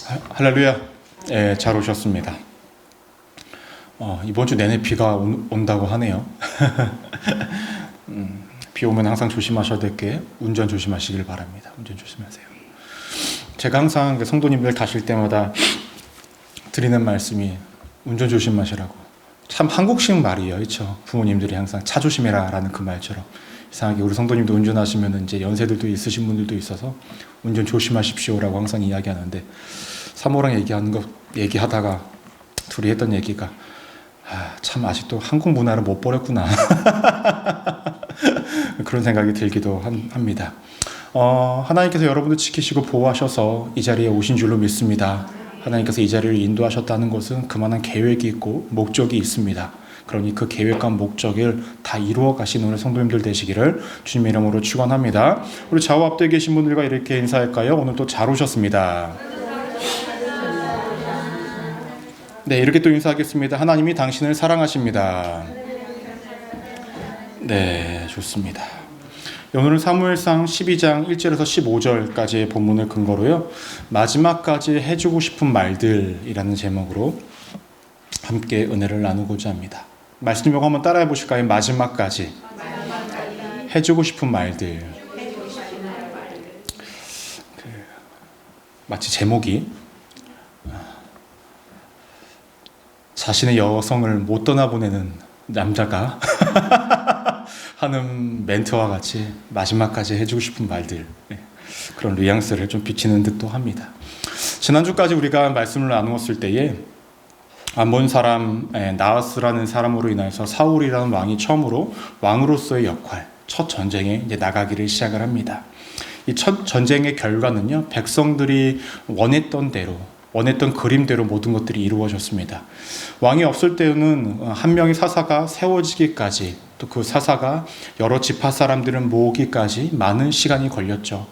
할렐루야. 예, 잘 오셨습니다. 이번 주 내내 비가 온다고 하네요. 비 오면 항상 조심하셔야 될 게 운전 조심하시길 바랍니다. 운전 조심하세요. 제가 항상 성도님들 가실 때마다 드리는 말씀이 운전 조심하시라고. 참 한국식 말이에요. 그렇죠? 부모님들이 항상 차 조심해라 라는 그 말처럼 이상하게 우리 성도님도 운전하시면 이제 연세들도 있으신 분들도 있어서 운전 조심하십시오라고 항상 이야기하는데 사모랑 얘기하다가 둘이 했던 얘기가 참 아직도 한국 문화를 못 버렸구나 그런 생각이 들기도 합니다. 하나님께서 여러분들 지키시고 보호하셔서 이 자리에 오신 줄로 믿습니다. 하나님께서 이 자리를 인도하셨다는 것은 그만한 계획이 있고 목적이 있습니다. 그러니 그 계획과 목적을 다 이루어 가신 오늘 성도님들 되시기를 주님의 이름으로 축원합니다. 우리 좌우 앞뒤에 계신 분들과 이렇게 인사할까요? 오늘 또 잘 오셨습니다. 네, 이렇게 또 인사하겠습니다. 하나님이 당신을 사랑하십니다. 네, 좋습니다. 오늘은 사무엘상 12장 1절에서 15절까지의 본문을 근거로요, 마지막까지 해주고 싶은 말들이라는 제목으로 함께 은혜를 나누고자 합니다. 말씀 좀 한번 따라해 보실까요? 마지막까지 해주고 싶은 말들. 마치 제목이 자신의 여성을 못 떠나보내는 남자가 하는 멘트와 같이 마지막까지 해주고 싶은 말들, 그런 뉘앙스를 좀 비치는 듯도 합니다. 지난주까지 우리가 말씀을 나누었을 때에 암몬 사람 나하스라는 사람으로 인해서 사울이라는 왕이 처음으로 왕으로서의 역할, 첫 전쟁에 이제 나가기를 시작을 합니다. 이 첫 전쟁의 결과는요, 백성들이 원했던 대로, 원했던 그림대로 모든 것들이 이루어졌습니다. 왕이 없을 때는 한 명의 사사가 세워지기까지, 또 그 사사가 여러 지파 사람들을 모으기까지 많은 시간이 걸렸죠.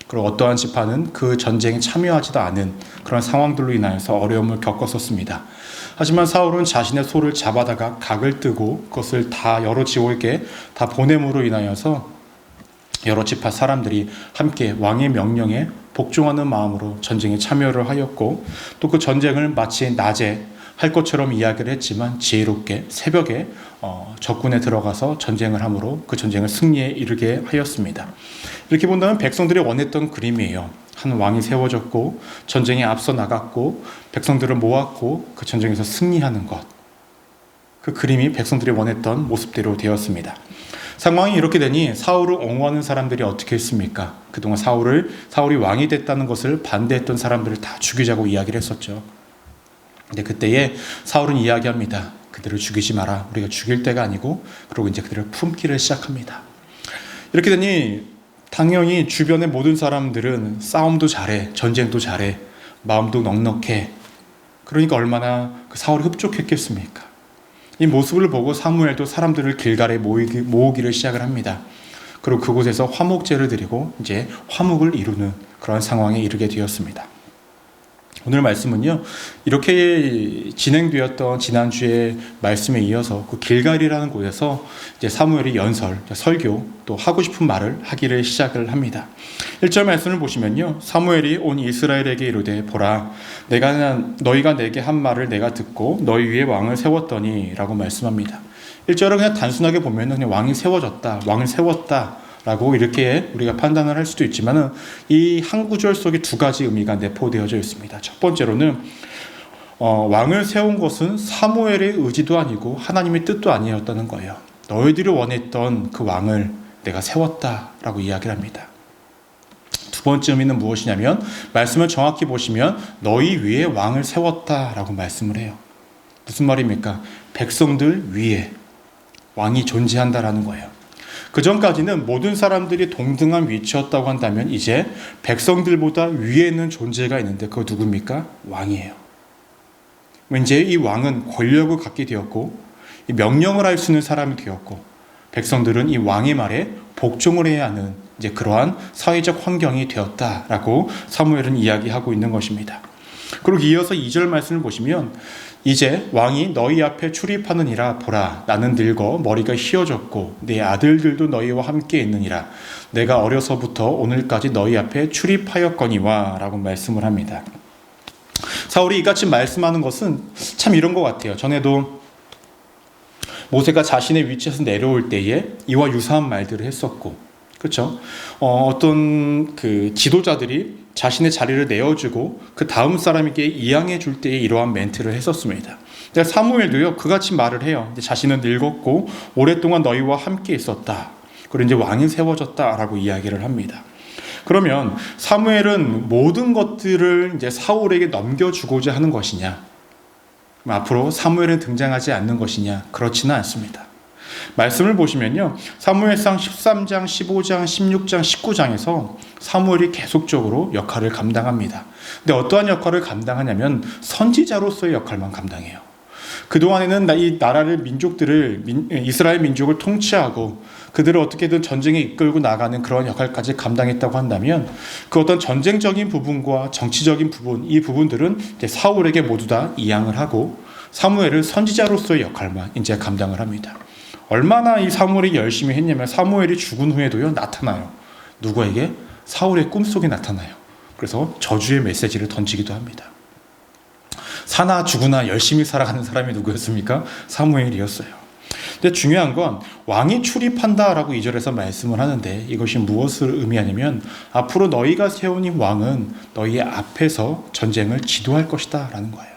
그리고 어떠한 지파는 그 전쟁에 참여하지도 않은 그런 상황들로 인하여서 어려움을 겪었었습니다. 하지만 사울은 자신의 소를 잡아다가 각을 뜨고 그것을 다 여러 지옥에 다 보냄으로 인하여서 여러 지파 사람들이 함께 왕의 명령에 복종하는 마음으로 전쟁에 참여를 하였고, 또 그 전쟁을 마치 낮에 할 것처럼 이야기를 했지만 지혜롭게 새벽에 적군에 들어가서 전쟁을 함으로 그 전쟁을 승리에 이르게 하였습니다. 이렇게 본다면 백성들이 원했던 그림이에요. 한 왕이 세워졌고 전쟁에 앞서 나갔고 백성들을 모았고 그 전쟁에서 승리하는 것, 그 그림이 백성들이 원했던 모습대로 되었습니다. 상황이 이렇게 되니 사울을 옹호하는 사람들이 어떻게 했습니까? 그동안 사울이 왕이 됐다는 것을 반대했던 사람들을 다 죽이자고 이야기를 했었죠. 근데 그때에 사울은 이야기합니다. 그들을 죽이지 마라. 우리가 죽일 때가 아니고, 그리고 이제 그들을 품기를 시작합니다. 이렇게 되니 당연히 주변의 모든 사람들은 싸움도 잘해, 전쟁도 잘해, 마음도 넉넉해. 그러니까 얼마나 그 사울이 흡족했겠습니까? 이 모습을 보고 사무엘도 사람들을 길갈에 모으기를 시작을 합니다. 그리고 그곳에서 화목제를 드리고 이제 화목을 이루는 그런 상황에 이르게 되었습니다. 오늘 말씀은요, 이렇게 진행되었던 지난주의 말씀에 이어서 그 길갈이라는 곳에서 이제 사무엘이 설교, 또 하고 싶은 말을 하기를 시작을 합니다. 1절 말씀을 보시면요, 사무엘이 온 이스라엘에게 이르되 보라, 너희가 내게 한 말을 내가 듣고 너희 위에 왕을 세웠더니 라고 말씀합니다. 1절을 그냥 단순하게 보면 그냥 왕을 세웠다 라고 이렇게 우리가 판단을 할 수도 있지만, 이 한 구절 속에 두 가지 의미가 내포되어져 있습니다. 첫 번째로는 왕을 세운 것은 사무엘의 의지도 아니고 하나님의 뜻도 아니었다는 거예요. 너희들이 원했던 그 왕을 내가 세웠다라고 이야기를 합니다. 두 번째 의미는 무엇이냐면, 말씀을 정확히 보시면 너희 위에 왕을 세웠다라고 말씀을 해요. 무슨 말입니까? 백성들 위에 왕이 존재한다라는 거예요. 그 전까지는 모든 사람들이 동등한 위치였다고 한다면 이제 백성들보다 위에 있는 존재가 있는데 그거 누굽니까? 왕이에요. 이제 이 왕은 권력을 갖게 되었고 명령을 할 수 있는 사람이 되었고, 백성들은 이 왕의 말에 복종을 해야 하는 이제 그러한 사회적 환경이 되었다라고 사무엘은 이야기하고 있는 것입니다. 그리고 이어서 2절 말씀을 보시면, 이제 왕이 너희 앞에 출입하느니라. 보라, 나는 늙어 머리가 휘어졌고 내 아들들도 너희와 함께 있느니라. 내가 어려서부터 오늘까지 너희 앞에 출입하였거니와 라고 말씀을 합니다. 사울이 이같이 말씀하는 것은 참 이런 것 같아요. 전에도 모세가 자신의 위치에서 내려올 때에 이와 유사한 말들을 했었고, 그렇죠? 어떤 그 지도자들이 자신의 자리를 내어주고 그 다음 사람에게 이양해 줄 때에 이러한 멘트를 했었습니다. 사무엘도요, 그같이 말을 해요. 자신은 늙었고 오랫동안 너희와 함께 있었다. 그리고 이제 왕이 세워졌다라고 이야기를 합니다. 그러면 사무엘은 모든 것들을 이제 사울에게 넘겨주고자 하는 것이냐? 앞으로 사무엘은 등장하지 않는 것이냐? 그렇지는 않습니다. 말씀을 보시면요, 사무엘상 13장, 15장, 16장, 19장에서 사무엘이 계속적으로 역할을 감당합니다. 근데 어떠한 역할을 감당하냐면 선지자로서의 역할만 감당해요. 그동안에는 이 나라를 이스라엘 민족을 통치하고 그들을 어떻게든 전쟁에 이끌고 나가는 그런 역할까지 감당했다고 한다면 그 어떤 전쟁적인 부분과 정치적인 부분, 이 부분들은 이제 사울에게 모두 다 이양을 하고 사무엘은 선지자로서의 역할만 이제 감당을 합니다. 얼마나 이 사무엘이 열심히 했냐면 사무엘이 죽은 후에도요, 나타나요. 누구에게? 사울의 꿈속에 나타나요. 그래서 저주의 메시지를 던지기도 합니다. 사나 죽으나 열심히 살아가는 사람이 누구였습니까? 사무엘이었어요. 근데 중요한 건 왕이 출입한다라고 2절에서 말씀을 하는데 이것이 무엇을 의미하냐면 앞으로 너희가 세운 이 왕은 너희의 앞에서 전쟁을 지도할 것이다 라는 거예요.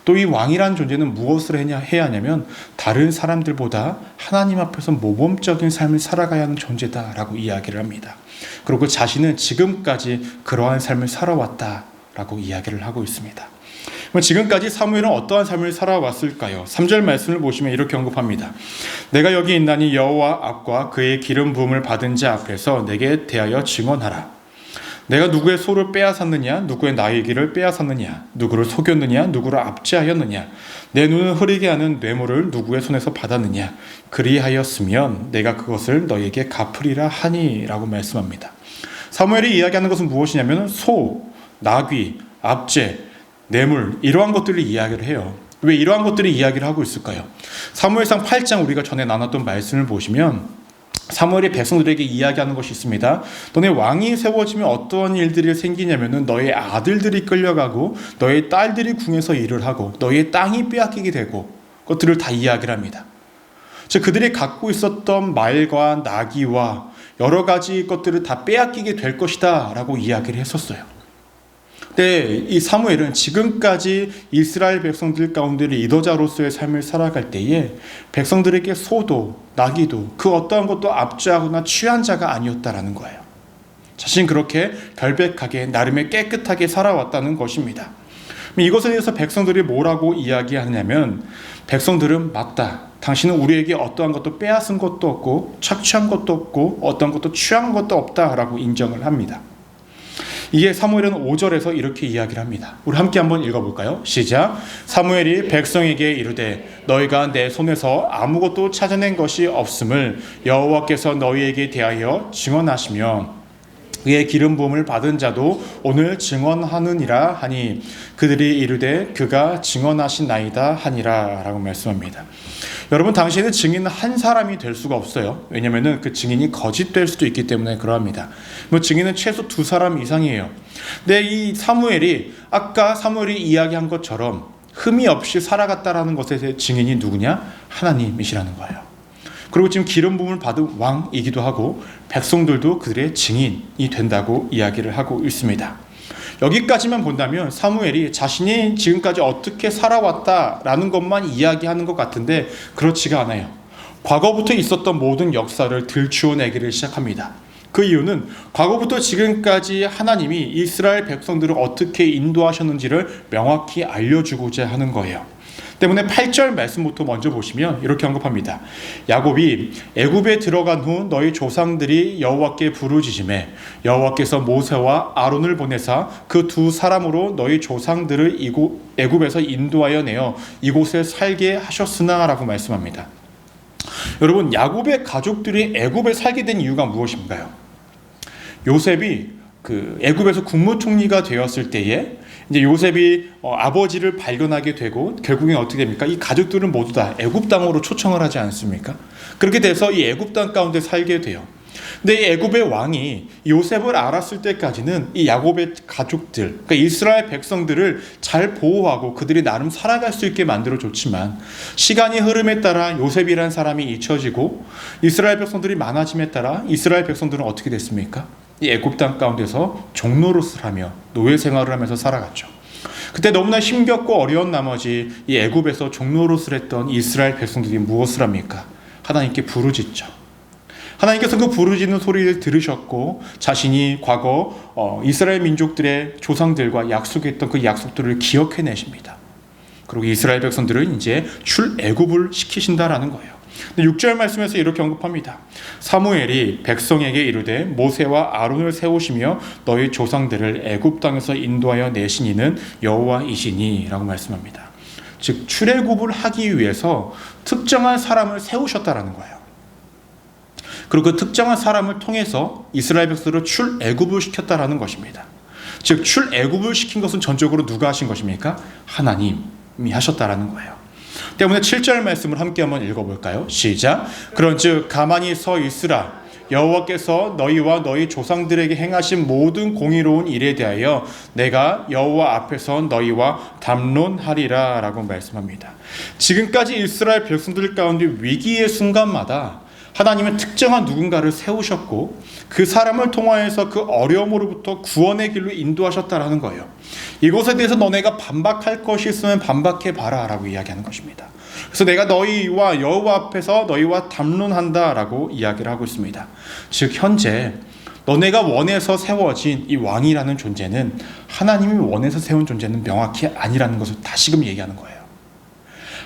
또 이 왕이라는 존재는 무엇을 해야 하냐면 다른 사람들보다 하나님 앞에서 모범적인 삶을 살아가야 하는 존재다라고 이야기를 합니다. 그리고 자신은 지금까지 그러한 삶을 살아왔다라고 이야기를 하고 있습니다. 지금까지 사무엘은 어떠한 삶을 살아왔을까요? 3절 말씀을 보시면 이렇게 언급합니다. 내가 여기 있나니 여호와 앞과 그의 기름 부음을 받은 자 앞에서 내게 대하여 증언하라. 내가 누구의 소를 빼앗았느냐, 누구의 나귀를 빼앗았느냐, 누구를 속였느냐, 누구를 압제하였느냐, 내 눈을 흐리게 하는 뇌물을 누구의 손에서 받았느냐, 그리하였으면 내가 그것을 너희에게 갚으리라 하니 라고 말씀합니다. 사무엘이 이야기하는 것은 무엇이냐면 소, 나귀, 압제, 뇌물, 이러한 것들을 이야기를 해요. 왜 이러한 것들이 이야기를 하고 있을까요? 사무엘상 8장 우리가 전에 나눴던 말씀을 보시면 사무엘이 백성들에게 이야기하는 것이 있습니다. 너네 왕이 세워지면 어떠한 일들이 생기냐면은 너의 아들들이 끌려가고 너의 딸들이 궁에서 일을 하고 너의 땅이 빼앗기게 되고 것들을 다 이야기를 합니다. 즉 그들이 갖고 있었던 말과 나귀와 여러 가지 것들을 다 빼앗기게 될 것이다 라고 이야기를 했었어요. 근데 이 사무엘은 지금까지 이스라엘 백성들 가운데 리더자로서의 삶을 살아갈 때에 백성들에게 소도 나귀도 그 어떠한 것도 압제하거나 취한 자가 아니었다라는 거예요. 자신 그렇게 결백하게 나름의 깨끗하게 살아왔다는 것입니다. 이것에 대해서 백성들이 뭐라고 이야기하냐면 백성들은 맞다. 당신은 우리에게 어떠한 것도 빼앗은 것도 없고 착취한 것도 없고 어떠한 것도 취한 것도 없다라고 인정을 합니다. 이게 사무엘은 5절에서 이렇게 이야기를 합니다. 우리 함께 한번 읽어볼까요? 시작. 사무엘이 백성에게 이르되 너희가 내 손에서 아무것도 찾아낸 것이 없음을 여호와께서 너희에게 대하여 증언하시며 그의 기름 부음을 받은 자도 오늘 증언하느니라 하니 그들이 이르되 그가 증언하시나이다 하니라 라고 말씀합니다. 여러분 당시에는 증인은 한 사람이 될 수가 없어요. 왜냐하면 그 증인이 거짓될 수도 있기 때문에 그러합니다. 증인은 최소 2사람 이상이에요. 근데 이 사무엘이 아까 사무엘이 이야기한 것처럼 흠이 없이 살아갔다라는 것의 증인이 누구냐? 하나님이시라는 거예요. 그리고 지금 기름 부음을 받은 왕이기도 하고 백성들도 그들의 증인이 된다고 이야기를 하고 있습니다. 여기까지만 본다면 사무엘이 자신이 지금까지 어떻게 살아왔다라는 것만 이야기하는 것 같은데 그렇지가 않아요. 과거부터 있었던 모든 역사를 들추어내기를 시작합니다. 그 이유는 과거부터 지금까지 하나님이 이스라엘 백성들을 어떻게 인도하셨는지를 명확히 알려주고자 하는 거예요. 때문에 8절 말씀부터 먼저 보시면 이렇게 언급합니다. 야곱이 애굽에 들어간 후 너희 조상들이 여호와께 부르짖음에 여호와께서 모세와 아론을 보내사 그 2사람으로 너희 조상들을 애굽에서 인도하여 내어 이곳에 살게 하셨으나 라고 말씀합니다. 여러분 야곱의 가족들이 애굽에 살게 된 이유가 무엇인가요? 요셉이 애굽에서 국무총리가 되었을 때에 이제 요셉이 아버지를 발견하게 되고 결국엔 어떻게 됩니까? 이 가족들은 모두 다 애굽 땅으로 초청을 하지 않습니까? 그렇게 돼서 이 애굽 땅 가운데 살게 돼요. 근데 이 애굽의 왕이 요셉을 알았을 때까지는 이 야곱의 가족들, 그러니까 이스라엘 백성들을 잘 보호하고 그들이 나름 살아갈 수 있게 만들어줬지만, 시간이 흐름에 따라 요셉이란 사람이 잊혀지고 이스라엘 백성들이 많아짐에 따라 이스라엘 백성들은 어떻게 됐습니까? 이 애굽 땅 가운데서 종노릇을 하며 노예 생활을 하면서 살아갔죠. 그때 너무나 힘겹고 어려운 나머지 이 애굽에서 종노릇을 했던 이스라엘 백성들이 무엇을 합니까? 하나님께 부르짖죠. 하나님께서 그 부르짖는 소리를 들으셨고 자신이 과거 이스라엘 민족들의 조상들과 약속했던 그 약속들을 기억해내십니다. 그리고 이스라엘 백성들을 이제 출애굽을 시키신다라는 거예요. 6절 말씀에서 이렇게 언급합니다. 사무엘이 백성에게 이르되 모세와 아론을 세우시며 너희 조상들을 애굽 땅에서 인도하여 내신 이는 여호와이시니 라고 말씀합니다. 즉 출애굽을 하기 위해서 특정한 사람을 세우셨다라는 거예요. 그리고 그 특정한 사람을 통해서 이스라엘 백성들을 출애굽을 시켰다라는 것입니다. 즉 출애굽을 시킨 것은 전적으로 누가 하신 것입니까? 하나님이 하셨다라는 거예요. 때문에 7절 말씀을 함께 한번 읽어볼까요? 시작. 그런즉 가만히 서 있으라. 여호와께서 너희와 너희 조상들에게 행하신 모든 공의로운 일에 대하여 내가 여호와 앞에서 너희와 담론하리라 라고 말씀합니다. 지금까지 이스라엘 백성들 가운데 위기의 순간마다 하나님은 특정한 누군가를 세우셨고 그 사람을 통하여서 그 어려움으로부터 구원의 길로 인도하셨다라는 거예요. 이것에 대해서 너네가 반박할 것이 있으면 반박해봐라 라고 이야기하는 것입니다. 그래서 내가 너희와 여호와 앞에서 너희와 담론한다 라고 이야기를 하고 있습니다. 즉 현재 너네가 원해서 세워진 이 왕이라는 존재는 하나님이 원해서 세운 존재는 명확히 아니라는 것을 다시금 얘기하는 거예요.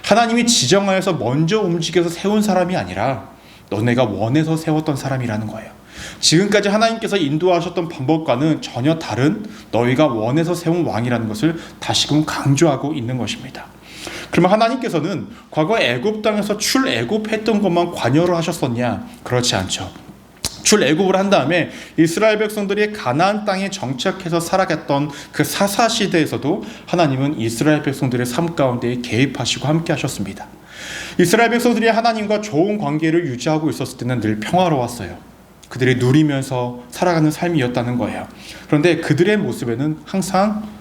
하나님이 지정하여서 먼저 움직여서 세운 사람이 아니라 너네가 원해서 세웠던 사람이라는 거예요. 지금까지 하나님께서 인도하셨던 방법과는 전혀 다른 너희가 원해서 세운 왕이라는 것을 다시금 강조하고 있는 것입니다. 그러면 하나님께서는 과거 애굽 땅에서 출애굽했던 것만 관여를 하셨었냐? 그렇지 않죠. 출애굽을 한 다음에 이스라엘 백성들이 가나안 땅에 정착해서 살아갔던 그 사사시대에서도 하나님은 이스라엘 백성들의 삶 가운데 개입하시고 함께 하셨습니다. 이스라엘 백성들이 하나님과 좋은 관계를 유지하고 있었을 때는 늘 평화로웠어요. 그들이 누리면서 살아가는 삶이었다는 거예요. 그런데 그들의 모습에는 항상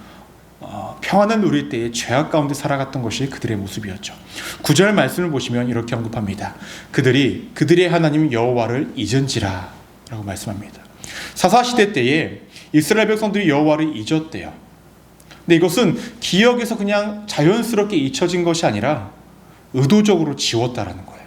평안을 누릴 때에 죄악 가운데 살아갔던 것이 그들의 모습이었죠. 9절 말씀을 보시면 이렇게 언급합니다. 그들의 하나님 여호와를 잊은지라 라고 말씀합니다. 사사시대 때에 이스라엘 백성들이 여호와를 잊었대요. 근데 이것은 기억에서 그냥 자연스럽게 잊혀진 것이 아니라 의도적으로 지웠다라는 거예요.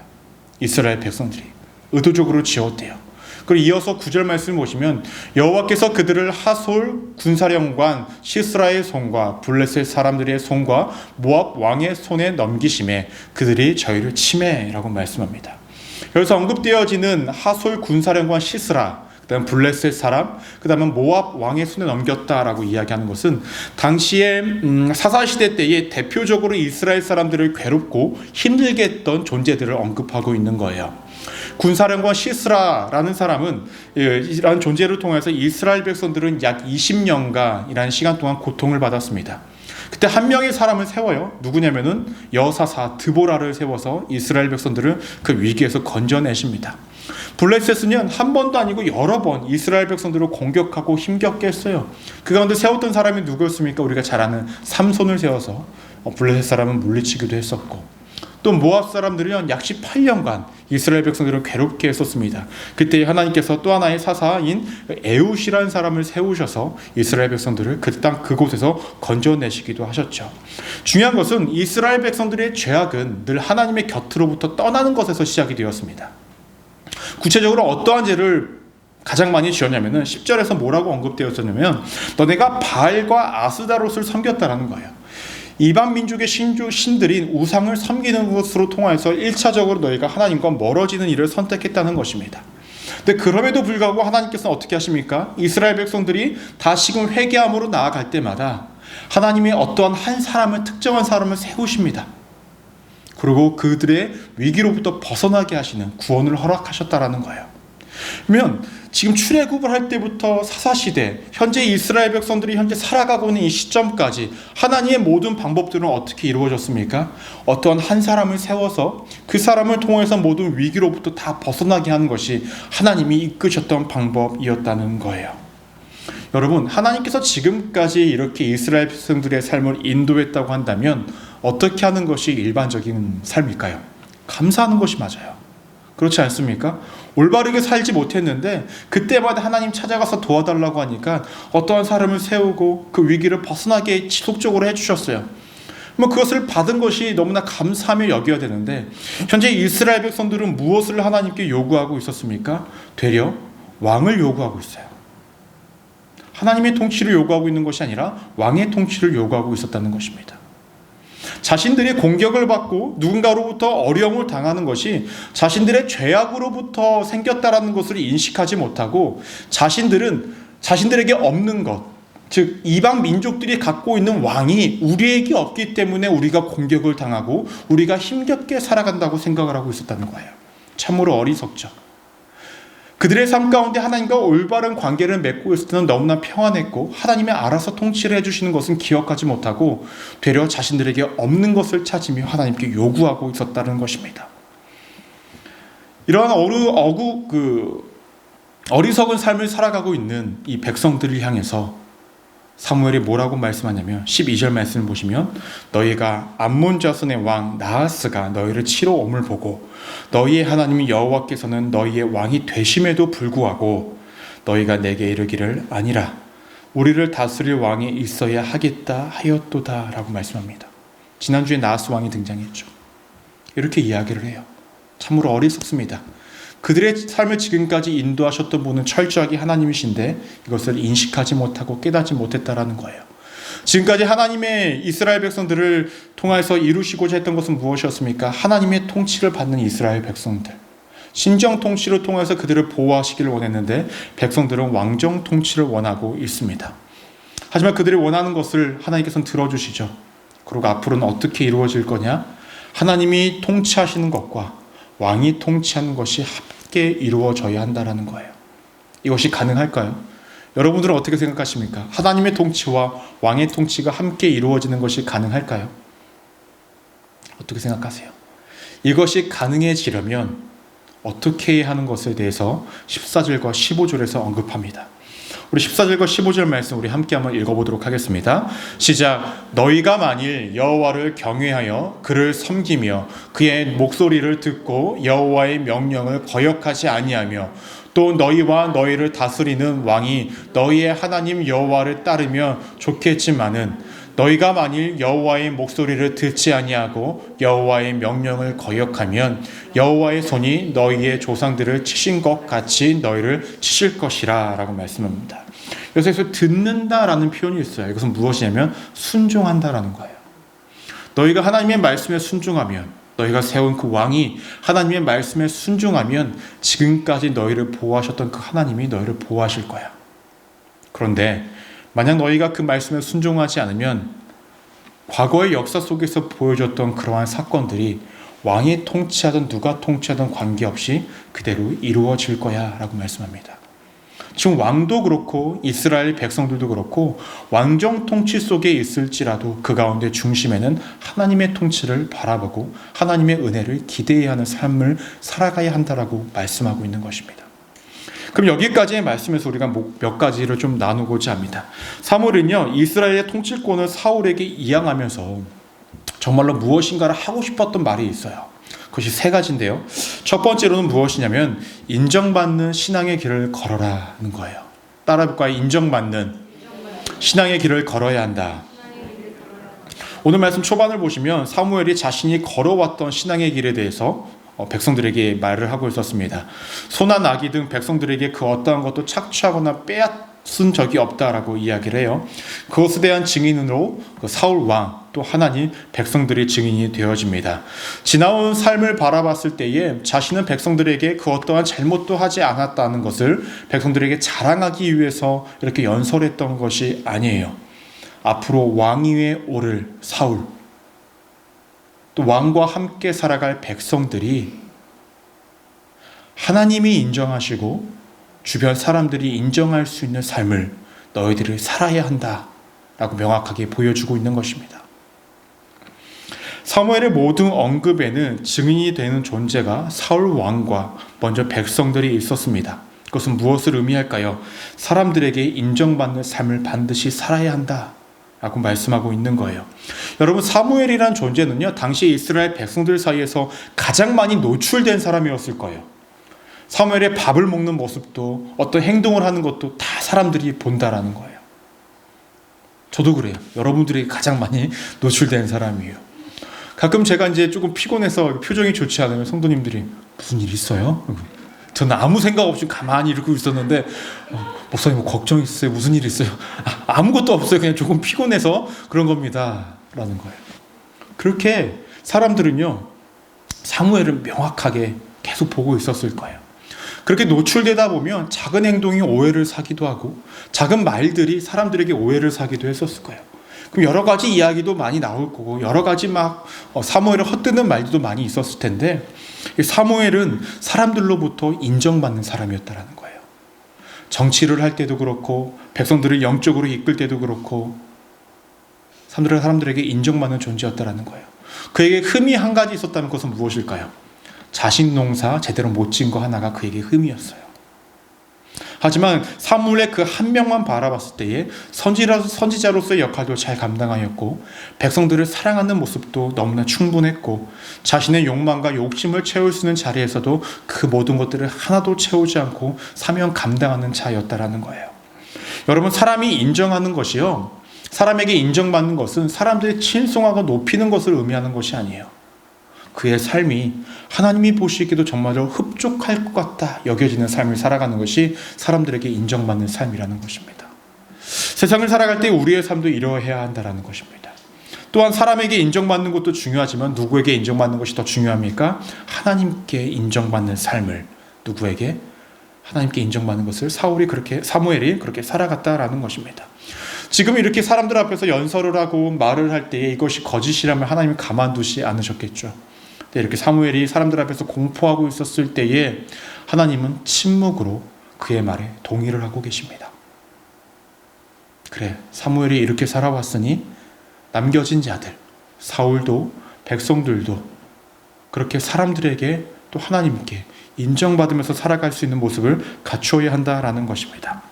이스라엘 백성들이 의도적으로 지웠대요. 그리고 이어서 9절 말씀을 보시면 여호와께서 그들을 하솔 군사령관 시스라의 손과 블레셋 사람들의 손과 모압 왕의 손에 넘기심에 그들이 저희를 침해라고 말씀합니다. 여기서 언급되어지는 하솔 군사령관 시스라, 그다음 블레셋 사람, 그다음에 모압 왕의 손에 넘겼다라고 이야기하는 것은 당시에 사사시대 때에 대표적으로 이스라엘 사람들을 괴롭고 힘들게 했던 존재들을 언급하고 있는 거예요. 군사령관 시스라라는 사람은 이러한 존재를 통해서 이스라엘 백성들은 약 20년간이라는 시간 동안 고통을 받았습니다. 그때 한 명의 사람을 세워요. 누구냐면은 여사사 드보라를 세워서 이스라엘 백성들을 그 위기에서 건져내십니다. 블레셋은 한 번도 아니고 여러 번 이스라엘 백성들을 공격하고 힘겹게 했어요. 그 가운데 세웠던 사람이 누구였습니까? 우리가 잘 아는 삼손을 세워서 블레셋 사람은 물리치기도 했었고, 또 모압 사람들은 약 18년간 이스라엘 백성들을 괴롭게 했었습니다. 그때 하나님께서 또 하나의 사사인 에웃이라는 사람을 세우셔서 이스라엘 백성들을 그 땅 그곳에서 건져내시기도 하셨죠. 중요한 것은 이스라엘 백성들의 죄악은 늘 하나님의 곁으로부터 떠나는 것에서 시작이 되었습니다. 구체적으로 어떠한 죄를 가장 많이 지었냐면은 10절에서 뭐라고 언급되었었냐면 너네가 바알과 아스다롯을 섬겼다라는 거예요. 이방 민족의 신들인 우상을 섬기는 것으로 통해서 1차적으로 너희가 하나님과 멀어지는 일을 선택했다는 것입니다. 근데 그럼에도 불구하고 하나님께서는 어떻게 하십니까? 이스라엘 백성들이 다시금 회개함으로 나아갈 때마다 하나님이 어떠한 한 사람을, 특정한 사람을 세우십니다. 그리고 그들의 위기로부터 벗어나게 하시는 구원을 허락하셨다라는 거예요. 그러면 지금 출애굽을 할 때부터 사사시대, 현재 이스라엘 백성들이 현재 살아가고 있는 이 시점까지 하나님의 모든 방법들은 어떻게 이루어졌습니까? 어떠한 한 사람을 세워서 그 사람을 통해서 모든 위기로부터 다 벗어나게 하는 것이 하나님이 이끄셨던 방법이었다는 거예요. 여러분, 하나님께서 지금까지 이렇게 이스라엘 백성들의 삶을 인도했다고 한다면 어떻게 하는 것이 일반적인 삶일까요? 감사하는 것이 맞아요. 그렇지 않습니까? 올바르게 살지 못했는데 그때마다 하나님 찾아가서 도와달라고 하니까 어떠한 사람을 세우고 그 위기를 벗어나게 지속적으로 해주셨어요. 그것을 받은 것이 너무나 감사하며 여겨야 되는데 현재 이스라엘 백성들은 무엇을 하나님께 요구하고 있었습니까? 되려 왕을 요구하고 있어요. 하나님의 통치를 요구하고 있는 것이 아니라 왕의 통치를 요구하고 있었다는 것입니다. 자신들이 공격을 받고 누군가로부터 어려움을 당하는 것이 자신들의 죄악으로부터 생겼다라는 것을 인식하지 못하고 자신들에게 없는 것, 즉 이방 민족들이 갖고 있는 왕이 우리에게 없기 때문에 우리가 공격을 당하고 우리가 힘겹게 살아간다고 생각을 하고 있었다는 거예요. 참으로 어리석죠. 그들의 삶 가운데 하나님과 올바른 관계를 맺고 있을 때는 너무나 평안했고 하나님이 알아서 통치를 해주시는 것은 기억하지 못하고 되려 자신들에게 없는 것을 찾으며 하나님께 요구하고 있었다는 것입니다. 이러한 어리석은 삶을 살아가고 있는 이 백성들을 향해서 사무엘이 뭐라고 말씀하냐면 12절 말씀을 보시면 너희가 암몬 자손의 왕 나하스가 너희를 치러 옴을 보고 너희의 하나님 여호와께서는 너희의 왕이 되심에도 불구하고 너희가 내게 이르기를 아니라 우리를 다스릴 왕이 있어야 하겠다 하였도다 라고 말씀합니다. 지난주에 나하스 왕이 등장했죠. 이렇게 이야기를 해요. 참으로 어리석습니다. 그들의 삶을 지금까지 인도하셨던 분은 철저하게 하나님이신데 이것을 인식하지 못하고 깨닫지 못했다라는 거예요. 지금까지 하나님의 이스라엘 백성들을 통해서 이루시고자 했던 것은 무엇이었습니까? 하나님의 통치를 받는 이스라엘 백성들, 신정 통치를 통해서 그들을 보호하시기를 원했는데 백성들은 왕정 통치를 원하고 있습니다. 하지만 그들이 원하는 것을 하나님께서는 들어주시죠. 그리고 앞으로는 어떻게 이루어질 거냐? 하나님이 통치하시는 것과 왕이 통치하는 것이 함께 이루어져야 한다는 거예요. 이것이 가능할까요? 여러분들은 어떻게 생각하십니까? 하나님의 통치와 왕의 통치가 함께 이루어지는 것이 가능할까요? 어떻게 생각하세요? 이것이 가능해지려면 어떻게 해야 하는 것에 대해서 14절과 15절에서 언급합니다. 우리 14절과 15절 말씀 우리 함께 한번 읽어보도록 하겠습니다. 시작. 너희가 만일 여호와를 경외하여 그를 섬기며 그의 목소리를 듣고 여호와의 명령을 거역하지 아니하며 또 너희와 너희를 다스리는 왕이 너희의 하나님 여호와를 따르면 좋겠지만은 너희가 만일 여호와의 목소리를 듣지 아니하고 여호와의 명령을 거역하면 여호와의 손이 너희의 조상들을 치신 것 같이 너희를 치실 것이라 라고 말씀합니다. 여기서 듣는다라는 표현이 있어요. 이것은 무엇이냐면 순종한다라는 거예요. 너희가 하나님의 말씀에 순종하면, 너희가 세운 그 왕이 하나님의 말씀에 순종하면 지금까지 너희를 보호하셨던 그 하나님이 너희를 보호하실 거야. 그런데 만약 너희가 그 말씀에 순종하지 않으면 과거의 역사 속에서 보여줬던 그러한 사건들이 왕이 통치하든 누가 통치하든 관계없이 그대로 이루어질 거야 라고 말씀합니다. 지금 왕도 그렇고 이스라엘 백성들도 그렇고 왕정 통치 속에 있을지라도 그 가운데 중심에는 하나님의 통치를 바라보고 하나님의 은혜를 기대해야 하는 삶을 살아가야 한다라고 말씀하고 있는 것입니다. 그럼 여기까지의 말씀에서 우리가 몇 가지를 좀 나누고자 합니다. 사무엘은요, 이스라엘의 통치권을 사울에게 이양하면서 정말로 무엇인가를 하고 싶었던 말이 있어요. 그것이 세 가지인데요. 첫 번째로는 무엇이냐면 인정받는 신앙의 길을 걸어라는 거예요. 따라볼까요? 인정받는 신앙의 길을 걸어야 한다. 오늘 말씀 초반을 보시면 사무엘이 자신이 걸어왔던 신앙의 길에 대해서 백성들에게 말을 하고 있었습니다. 소나 나귀 등 백성들에게 그 어떠한 것도 착취하거나 빼앗은 적이 없다라고 이야기를 해요. 그것에 대한 증인으로 사울 왕 또 하나님 백성들의 증인이 되어집니다. 지나온 삶을 바라봤을 때에 자신은 백성들에게 그 어떠한 잘못도 하지 않았다는 것을 백성들에게 자랑하기 위해서 이렇게 연설했던 것이 아니에요. 앞으로 왕위에 오를 사울, 또 왕과 함께 살아갈 백성들이 하나님이 인정하시고 주변 사람들이 인정할 수 있는 삶을 너희들이 살아야 한다라고 명확하게 보여주고 있는 것입니다. 사무엘의 모든 언급에는 증인이 되는 존재가 사울 왕과 먼저 백성들이 있었습니다. 그것은 무엇을 의미할까요? 사람들에게 인정받는 삶을 반드시 살아야 한다라고 말씀하고 있는 거예요. 여러분, 사무엘이란 존재는요, 당시 이스라엘 백성들 사이에서 가장 많이 노출된 사람이었을 거예요. 사무엘의 밥을 먹는 모습도 어떤 행동을 하는 것도 다 사람들이 본다라는 거예요. 저도 그래요. 여러분들이 가장 많이 노출된 사람이에요. 가끔 제가 이제 조금 피곤해서 표정이 좋지 않으면 성도님들이 무슨 일 있어요? 저는 아무 생각 없이 가만히 이러고 있었는데 목사님 뭐 걱정 있어요? 무슨 일 있어요? 아무것도 없어요. 그냥 조금 피곤해서 그런 겁니다. 라는 거예요. 그렇게 사람들은요, 사무엘을 명확하게 계속 보고 있었을 거예요. 그렇게 노출되다 보면 작은 행동이 오해를 사기도 하고 작은 말들이 사람들에게 오해를 사기도 했었을 거예요. 그럼 여러 가지 이야기도 많이 나올 거고 여러 가지 막 사무엘을 헛되는 말들도 많이 있었을 텐데, 사무엘은 사람들로부터 인정받는 사람이었다라는 거예요. 정치를 할 때도 그렇고 백성들을 영적으로 이끌 때도 그렇고 사람들에게 인정받는 존재였다라는 거예요. 그에게 흠이 한 가지 있었다면 그것은 무엇일까요? 자식 농사 제대로 못 지은 거 하나가 그에게 흠이었어요. 하지만 사무엘의 그 한 명만 바라봤을 때에 선지자로서의 역할도 잘 감당하였고 백성들을 사랑하는 모습도 너무나 충분했고 자신의 욕망과 욕심을 채울 수 있는 자리에서도 그 모든 것들을 하나도 채우지 않고 사명 감당하는 자였다라는 거예요. 여러분, 사람이 인정하는 것이요, 사람에게 인정받는 것은 사람들이 칭송하고 높이는 것을 의미하는 것이 아니에요. 그의 삶이 하나님이 보시기에도 정말로 흡족할 것 같다 여겨지는 삶을 살아가는 것이 사람들에게 인정받는 삶이라는 것입니다. 세상을 살아갈 때 우리의 삶도 이러해야 한다는 것입니다. 또한 사람에게 인정받는 것도 중요하지만 누구에게 인정받는 것이 더 중요합니까? 하나님께 인정받는 삶을, 누구에게? 하나님께 인정받는 것을 사무엘이 그렇게 살아갔다라는 것입니다. 지금 이렇게 사람들 앞에서 연설을 하고 말을 할 때에 이것이 거짓이라면 하나님이 가만두지 않으셨겠죠. 이렇게 사무엘이 사람들 앞에서 공포하고 있었을 때에 하나님은 침묵으로 그의 말에 동의를 하고 계십니다. 그래, 사무엘이 이렇게 살아왔으니 남겨진 자들, 사울도 백성들도 그렇게 사람들에게 또 하나님께 인정받으면서 살아갈 수 있는 모습을 갖추어야 한다라는 것입니다.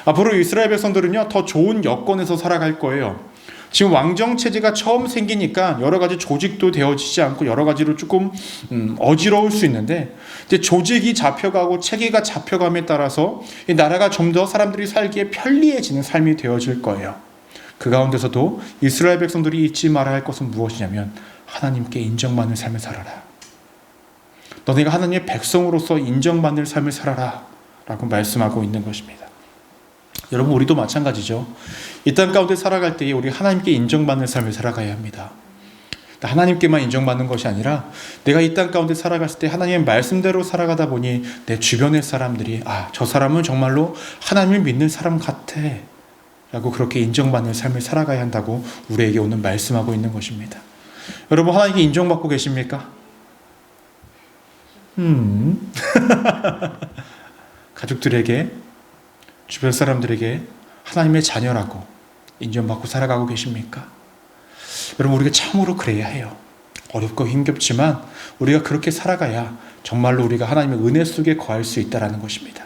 앞으로 이스라엘 백성들은요, 더 좋은 여건에서 살아갈 거예요. 지금 왕정체제가 처음 생기니까 여러 가지 조직도 되어지지 않고 여러 가지로 조금 어지러울 수 있는데, 이제 조직이 잡혀가고 체계가 잡혀감에 따라서 이 나라가 좀 더 사람들이 살기에 편리해지는 삶이 되어질 거예요. 그 가운데서도 이스라엘 백성들이 잊지 말아야 할 것은 무엇이냐면 하나님께 인정받는 삶을 살아라. 너네가 하나님의 백성으로서 인정받는 삶을 살아라 라고 말씀하고 있는 것입니다. 여러분, 우리도 마찬가지죠. 이 땅 가운데 살아갈 때에 우리 하나님께 인정받는 삶을 살아가야 합니다. 하나님께만 인정받는 것이 아니라 내가 이 땅 가운데 살아갔을 때 하나님의 말씀대로 살아가다 보니 내 주변의 사람들이 저 사람은 정말로 하나님을 믿는 사람 같아 라고 그렇게 인정받는 삶을 살아가야 한다고 우리에게 오늘 말씀하고 있는 것입니다. 여러분, 하나님께 인정받고 계십니까? 가족들에게, 주변 사람들에게 하나님의 자녀라고 인정받고 살아가고 계십니까? 여러분, 우리가 참으로 그래야 해요. 어렵고 힘겹지만 우리가 그렇게 살아가야 정말로 우리가 하나님의 은혜 속에 거할 수 있다는 것입니다.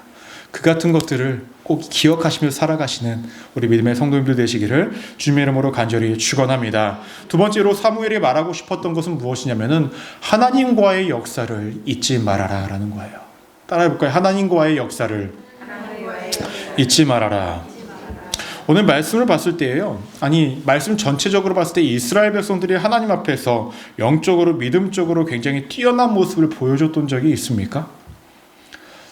그 같은 것들을 꼭 기억하시며 살아가시는 우리 믿음의 성도님들 되시기를 주님의 이름으로 간절히 축원합니다. 두 번째로 사무엘이 말하고 싶었던 것은 무엇이냐면은 하나님과의 역사를 잊지 말아라 라는 거예요. 따라해볼까요? 하나님과의 역사를 잊지 말아라. 오늘 말씀을 봤을 때예요, 말씀 전체적으로 봤을 때 이스라엘 백성들이 하나님 앞에서 영적으로 믿음적으로 굉장히 뛰어난 모습을 보여줬던 적이 있습니까?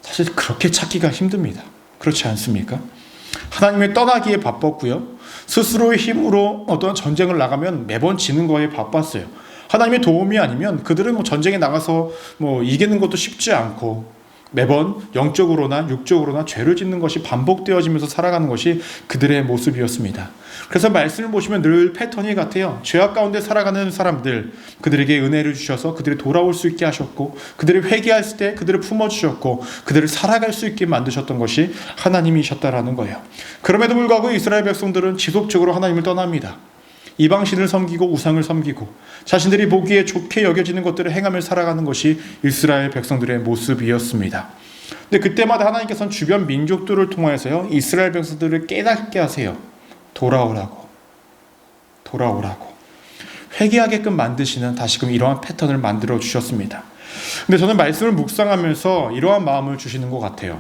사실 그렇게 찾기가 힘듭니다. 그렇지 않습니까? 하나님을 떠나기에 바빴고요, 스스로의 힘으로 어떤 전쟁을 나가면 매번 지는 거에 바빴어요. 하나님의 도움이 아니면 그들은 전쟁에 나가서 이기는 것도 쉽지 않고, 매번 영적으로나 육적으로나 죄를 짓는 것이 반복되어지면서 살아가는 것이 그들의 모습이었습니다. 그래서 말씀을 보시면 늘 패턴이 같아요. 죄악 가운데 살아가는 사람들, 그들에게 은혜를 주셔서 그들이 돌아올 수 있게 하셨고, 그들이 회개할 때 그들을 품어주셨고, 그들을 살아갈 수 있게 만드셨던 것이 하나님이셨다라는 거예요. 그럼에도 불구하고 이스라엘 백성들은 지속적으로 하나님을 떠납니다. 이방신을 섬기고 우상을 섬기고 자신들이 보기에 좋게 여겨지는 것들을 행하며 살아가는 것이 이스라엘 백성들의 모습이었습니다. 근데 그때마다 하나님께서는 주변 민족들을 통하여서요, 이스라엘 백성들을 깨닫게 하세요. 돌아오라고 회개하게끔 만드시는 다시금 이러한 패턴을 만들어 주셨습니다. 근데 저는 말씀을 묵상하면서 이러한 마음을 주시는 것 같아요.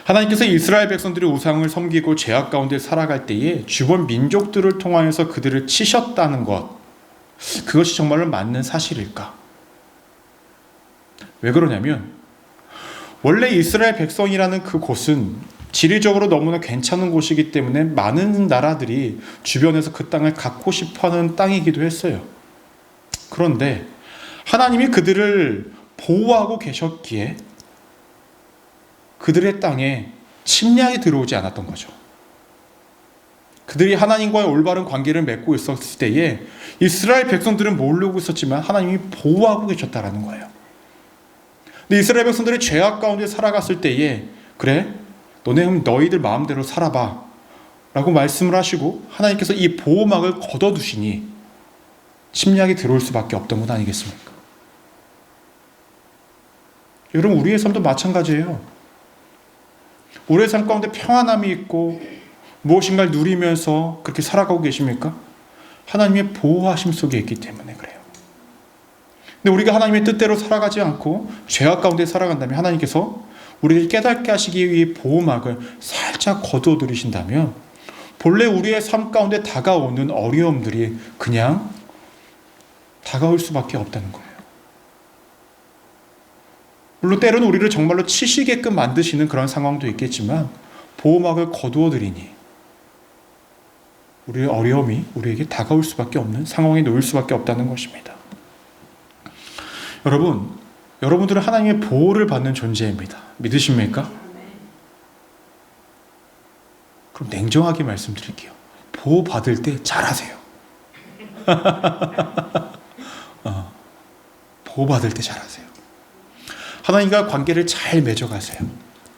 하나님께서 이스라엘 백성들이 우상을 섬기고 죄악 가운데 살아갈 때에 주변 민족들을 통하여서 그들을 치셨다는 것, 그것이 정말로 맞는 사실일까? 왜 그러냐면 원래 이스라엘 백성이라는 그 곳은 지리적으로 너무나 괜찮은 곳이기 때문에 많은 나라들이 주변에서 그 땅을 갖고 싶어하는 땅이기도 했어요. 그런데 하나님이 그들을 보호하고 계셨기에 그들의 땅에 침략이 들어오지 않았던 거죠. 그들이 하나님과의 올바른 관계를 맺고 있었을 때에 이스라엘 백성들은 모르고 있었지만 하나님이 보호하고 계셨다라는 거예요. 근데 이스라엘 백성들이 죄악 가운데 살아갔을 때에 그래? 너희들 마음대로 살아봐 라고 말씀을 하시고 하나님께서 이 보호막을 걷어두시니 침략이 들어올 수밖에 없던 것 아니겠습니까? 여러분, 우리의 삶도 마찬가지예요. 우리의 삶 가운데 평안함이 있고 무엇인가를 누리면서 그렇게 살아가고 계십니까? 하나님의 보호하심 속에 있기 때문에 그래요. 근데 우리가 하나님의 뜻대로 살아가지 않고 죄악 가운데 살아간다면 하나님께서 우리를 깨닫게 하시기 위해 보호막을 살짝 거두어드리신다면 본래 우리의 삶 가운데 다가오는 어려움들이 그냥 다가올 수밖에 없다는 거예요. 물론 때로는 우리를 정말로 치시게끔 만드시는 그런 상황도 있겠지만 보호막을 거두어드리니 우리의 어려움이 우리에게 다가올 수밖에 없는 상황에 놓일 수밖에 없다는 것입니다. 여러분들은 하나님의 보호를 받는 존재입니다. 믿으십니까? 그럼 냉정하게 말씀드릴게요. 보호받을 때 잘하세요. 보호받을 때 잘하세요. 하나님과 관계를 잘 맺어가세요.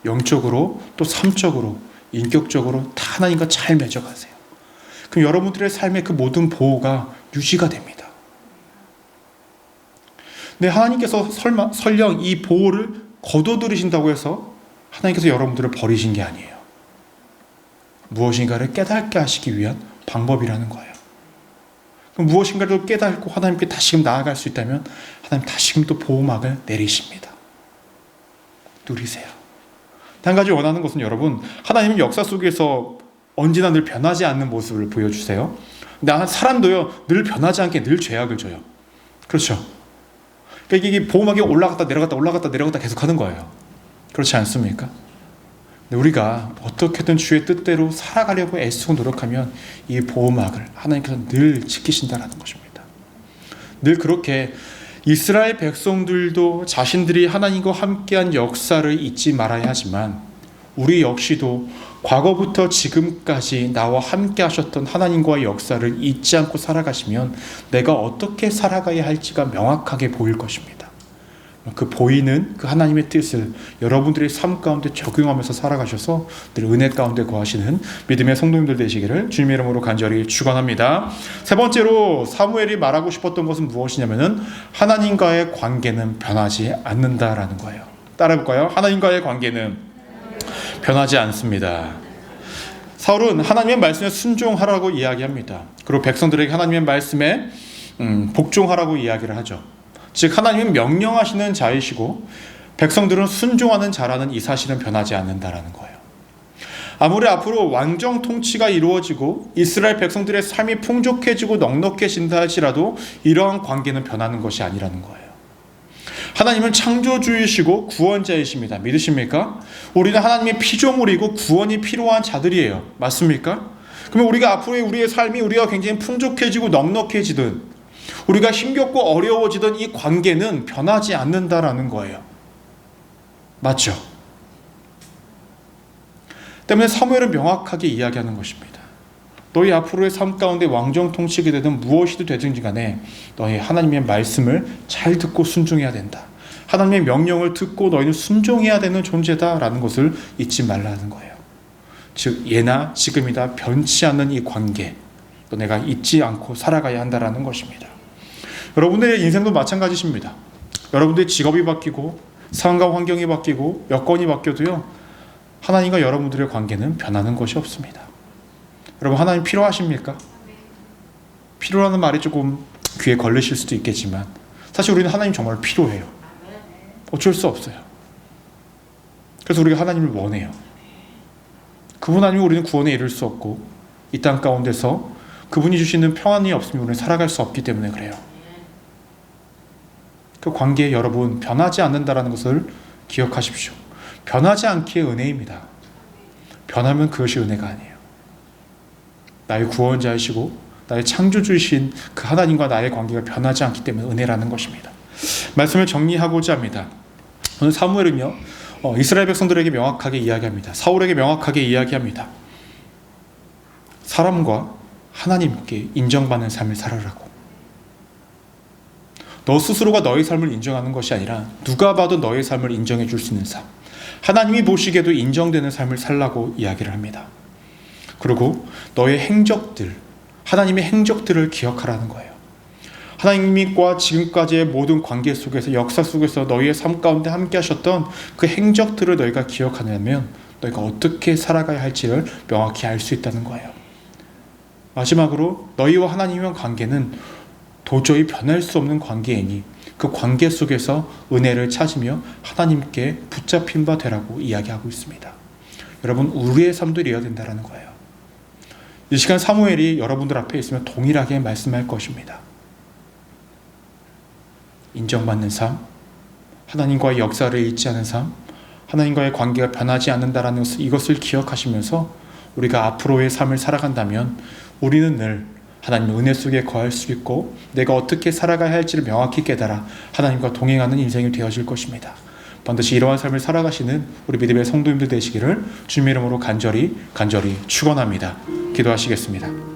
영적으로 또 삶적으로 인격적으로 다 하나님과 잘 맺어가세요. 그럼 여러분들의 삶의 그 모든 보호가 유지가 됩니다. 근데 하나님께서 설령 이 보호를 거둬들이신다고 해서 하나님께서 여러분들을 버리신 게 아니에요. 무엇인가를 깨닫게 하시기 위한 방법이라는 거예요. 그럼 무엇인가를 깨닫고 하나님께 다시금 나아갈 수 있다면 하나님 다시금 또 보호막을 내리십니다. 누리세요. 한 가지 원하는 것은 여러분, 하나님은 역사 속에서 언제나 늘 변하지 않는 모습을 보여주세요. 근데 사람도요, 늘 변하지 않게 늘 죄악을 져요. 그렇죠? 그러니까 이게 보호막이 올라갔다 내려갔다 계속 하는 거예요. 그렇지 않습니까? 근데 우리가 어떻게든 주의 뜻대로 살아가려고 애쓰고 노력하면 이 보호막을 하나님께서 늘 지키신다라는 것입니다. 늘 그렇게 이스라엘 백성들도 자신들이 하나님과 함께한 역사를 잊지 말아야 하지만 우리 역시도 과거부터 지금까지 나와 함께 하셨던 하나님과의 역사를 잊지 않고 살아가시면 내가 어떻게 살아가야 할지가 명확하게 보일 것입니다. 그 보이는 그 하나님의 뜻을 여러분들의 삶 가운데 적용하면서 살아가셔서 늘 은혜 가운데 거하시는 믿음의 성도님들 되시기를 주님의 이름으로 간절히 축원합니다. 세 번째로 사무엘이 말하고 싶었던 것은 무엇이냐면은 하나님과의 관계는 변하지 않는다라는 거예요. 따라해볼까요? 하나님과의 관계는 변하지 않습니다. 사울은 하나님의 말씀에 순종하라고 이야기합니다. 그리고 백성들에게 하나님의 말씀에 복종하라고 이야기를 하죠. 즉 하나님은 명령하시는 자이시고 백성들은 순종하는 자라는 이 사실은 변하지 않는다라는 거예요. 아무리 앞으로 왕정 통치가 이루어지고 이스라엘 백성들의 삶이 풍족해지고 넉넉해진다 할지라도 이러한 관계는 변하는 것이 아니라는 거예요. 하나님은 창조주이시고 구원자이십니다. 믿으십니까? 우리는 하나님의 피조물이고 구원이 필요한 자들이에요. 맞습니까? 그러면 우리가 앞으로의 우리의 삶이 우리가 굉장히 풍족해지고 넉넉해지든 우리가 힘겹고 어려워지던 이 관계는 변하지 않는다라는 거예요. 맞죠? 때문에 사무엘은 명확하게 이야기하는 것입니다. 너희 앞으로의 삶 가운데 왕정 통치가 되든 무엇이든 되든지 간에 너희 하나님의 말씀을 잘 듣고 순종해야 된다. 하나님의 명령을 듣고 너희는 순종해야 되는 존재다라는 것을 잊지 말라는 거예요. 즉 예나 지금이다 변치 않는 이 관계, 또 내가 잊지 않고 살아가야 한다라는 것입니다. 여러분들의 인생도 마찬가지십니다. 여러분들의 직업이 바뀌고 상황과 환경이 바뀌고 여건이 바뀌어도요, 하나님과 여러분들의 관계는 변하는 것이 없습니다. 여러분, 하나님 필요하십니까? 필요라는 말이 조금 귀에 걸리실 수도 있겠지만 사실 우리는 하나님 정말 필요해요. 어쩔 수 없어요. 그래서 우리가 하나님을 원해요. 그분 아니면 우리는 구원에 이를 수 없고 이 땅 가운데서 그분이 주시는 평안이 없으면 우리는 살아갈 수 없기 때문에 그래요. 그 관계에 여러분 변하지 않는다는 것을 기억하십시오. 변하지 않기에 은혜입니다. 변하면 그것이 은혜가 아니에요. 나의 구원자이시고 나의 창조주이신 그 하나님과 나의 관계가 변하지 않기 때문에 은혜라는 것입니다. 말씀을 정리하고자 합니다. 오늘 사무엘은요, 이스라엘 백성들에게 명확하게 이야기합니다. 사울에게 명확하게 이야기합니다. 사람과 하나님께 인정받는 삶을 살아라고. 너 스스로가 너의 삶을 인정하는 것이 아니라 누가 봐도 너의 삶을 인정해 줄 수 있는 삶, 하나님이 보시기에도 인정되는 삶을 살라고 이야기를 합니다. 그리고 너의 행적들, 하나님의 행적들을 기억하라는 거예요. 하나님과 지금까지의 모든 관계 속에서, 역사 속에서 너희의 삶 가운데 함께 하셨던 그 행적들을 너희가 기억하려면 너희가 어떻게 살아가야 할지를 명확히 알 수 있다는 거예요. 마지막으로 너희와 하나님의 관계는 도저히 변할 수 없는 관계이니 그 관계 속에서 은혜를 찾으며 하나님께 붙잡힌 바 되라고 이야기하고 있습니다. 여러분, 우리의 삶도 이래야 된다는 거예요. 이 시간 사무엘이 여러분들 앞에 있으면 동일하게 말씀할 것입니다. 인정받는 삶, 하나님과의 역사를 잊지 않은 삶, 하나님과의 관계가 변하지 않는다는 이것을 기억하시면서 우리가 앞으로의 삶을 살아간다면 우리는 늘 하나님의 은혜 속에 거할 수 있고 내가 어떻게 살아가야 할지를 명확히 깨달아 하나님과 동행하는 인생이 되어질 것입니다. 반드시 이러한 삶을 살아가시는 우리 믿음의 성도님들 되시기를 주님의 이름으로 간절히 축원합니다. 기도하시겠습니다.